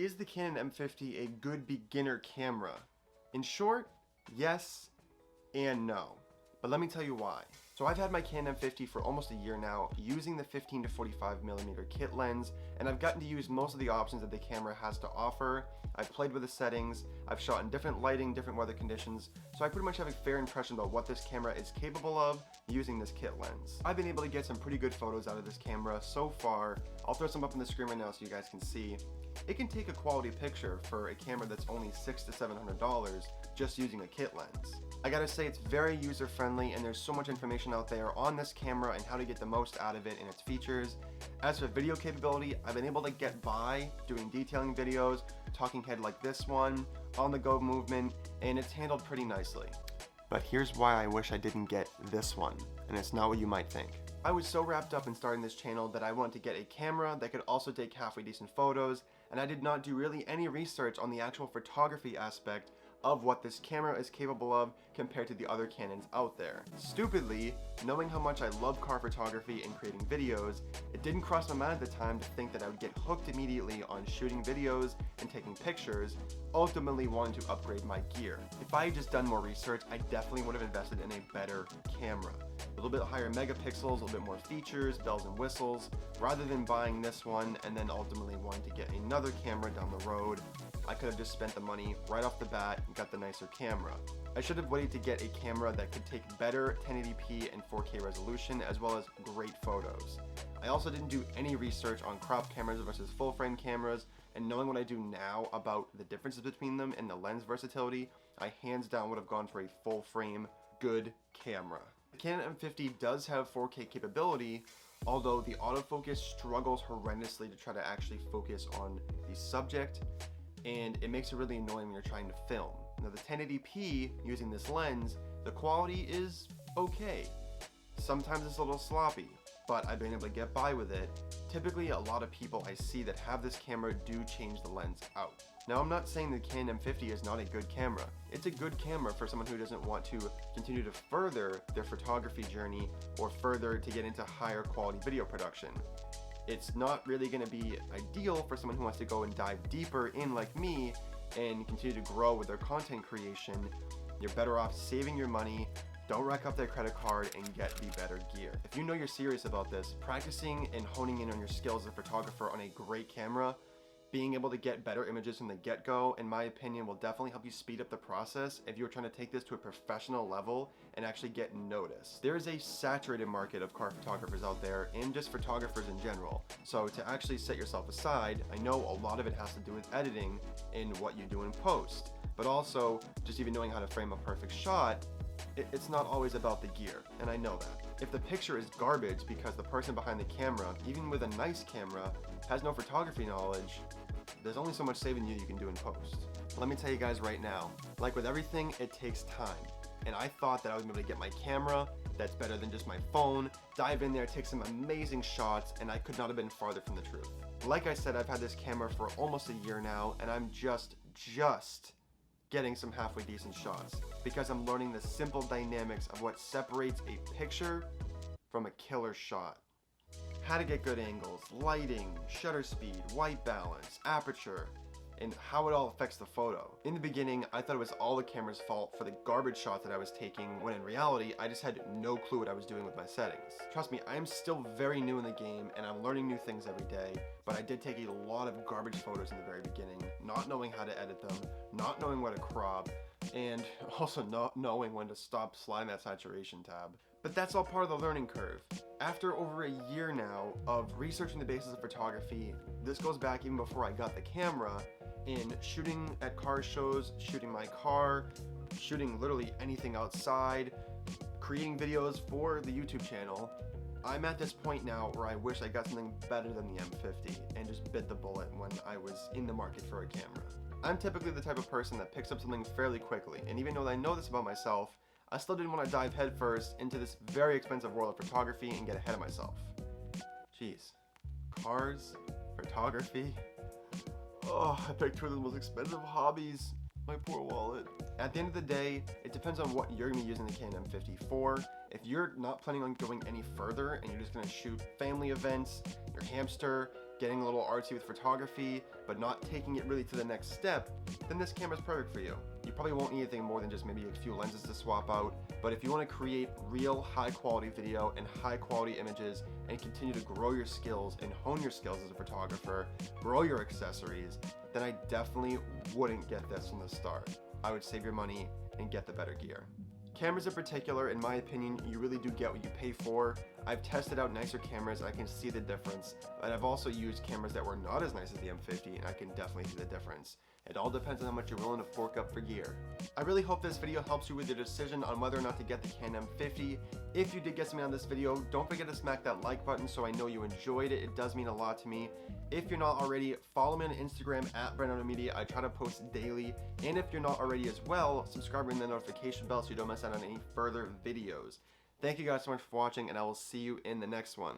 is the Canon M50 a good beginner camera? In short, yes and no. But let me tell you why. So I've had my Canon M50 for almost a year now, using the 15 to 45mm kit lens, and I've gotten to use most of the options that the camera has to offer. I've played with the settings, I've shot in different lighting, different weather conditions, so I pretty much have a fair impression about what this camera is capable of using this kit lens. I've been able to get some pretty good photos out of this camera so far. I'll throw some up on the screen right now so you guys can see. It can take a quality picture for a camera that's only $600 to $700 just using a kit lens. I gotta say, it's very user friendly and there's so much information out there on this camera and how to get the most out of it and its features. As for video capability, I've been able to get by doing detailing videos, talking head like this one, on the go movement, and it's handled pretty nicely. But here's why I wish I didn't get this one, and it's not what you might think. I was so wrapped up in starting this channel that I wanted to get a camera that could also take halfway decent photos, and I did not do really any research on the actual photography aspect of what this camera is capable of compared to the other Canons out there. Stupidly, knowing how much I love car photography and creating videos, it didn't cross my mind at the time to think that I would get hooked immediately on shooting videos and taking pictures, ultimately wanting to upgrade my gear. If I had just done more research, I definitely would have invested in a better camera. A little bit higher megapixels, a little bit more features, bells and whistles, rather than buying this one and then ultimately wanting to get another camera down the road. I could have just spent the money right off the bat and got the nicer camera. I should have waited to get a camera that could take better 1080p and 4K resolution as well as great photos. I also didn't do any research on crop cameras versus full frame cameras, and knowing what I do now about the differences between them and the lens versatility, I hands down would have gone for a full frame, good camera. The Canon M50 does have 4K capability, although the autofocus struggles horrendously to try to actually focus on the subject, and it makes it really annoying when you're trying to film. Now the 1080p using this lens, the quality is okay. Sometimes it's a little sloppy, but I've been able to get by with it. Typically a lot of people I see that have this camera do change the lens out. Now I'm not saying the Canon M50 is not a good camera. It's a good camera for someone who doesn't want to continue to further their photography journey or further to get into higher quality video production. It's not really going to be ideal for someone who wants to go and dive deeper in like me and continue to grow with their content creation. You're better off saving your money, don't rack up that credit card, and get the better gear. If you know you're serious about this, practicing and honing in on your skills as a photographer on a great camera, being able to get better images from the get-go, in my opinion, will definitely help you speed up the process if you're trying to take this to a professional level and actually get noticed. There is a saturated market of car photographers out there and just photographers in general. So to actually set yourself aside, I know a lot of it has to do with editing and what you do in post, but also just even knowing how to frame a perfect shot. It's not always about the gear, and I know that. If the picture is garbage because the person behind the camera, even with a nice camera, has no photography knowledge, there's only so much saving you can do in post. Let me tell you guys right now, like with everything, it takes time. And I thought that I was able to get my camera that's better than just my phone, dive in there, take some amazing shots, and I could not have been farther from the truth. Like I said, I've had this camera for almost a year now, and I'm just getting some halfway decent shots because I'm learning the simple dynamics of what separates a picture from a killer shot. How to get good angles, lighting, shutter speed, white balance, aperture, and how it all affects the photo. In the beginning, I thought it was all the camera's fault for the garbage shots that I was taking, when in reality, I just had no clue what I was doing with my settings. Trust me, I am still very new in the game and I'm learning new things every day, but I did take a lot of garbage photos in the very beginning, not knowing how to edit them, not knowing what to crop, and also not knowing when to stop sliding that saturation tab. But that's all part of the learning curve. After over a year now of researching the basics of photography, this goes back even before I got the camera, in shooting at car shows, shooting my car, shooting literally anything outside, creating videos for the YouTube channel. I'm at this point now where I wish I got something better than the M50 and just bit the bullet when I was in the market for a camera. I'm typically the type of person that picks up something fairly quickly, and even though I know this about myself, I still didn't want to dive headfirst into this very expensive world of photography and get ahead of myself. Jeez. Cars? Photography? Oh, I picked two of the most expensive hobbies. My poor wallet. At the end of the day, it depends on what you're going to be using the Canon M50 for. If you're not planning on going any further and you're just going to shoot family events, your hamster, getting a little artsy with photography, but not taking it really to the next step, then this camera is perfect for you. You probably won't need anything more than just maybe a few lenses to swap out, but if you want to create real high quality video and high quality images and continue to grow your skills and hone your skills as a photographer, grow your accessories, then I definitely wouldn't get this from the start. I would save your money and get the better gear. Cameras in particular, in my opinion, you really do get what you pay for. I've tested out nicer cameras, I can see the difference, and I've also used cameras that were not as nice as the M50, and I can definitely see the difference. It all depends on how much you're willing to fork up for gear. I really hope this video helps you with your decision on whether or not to get the Canon M50. If you did get something on this video, don't forget to smack that like button so I know you enjoyed it. It does mean a lot to me. If you're not already, follow me on Instagram at BrentOnMedia. I try to post daily. And if you're not already as well, subscribe and ring the notification bell so you don't miss out on any further videos. Thank you guys so much for watching, and I will see you in the next one.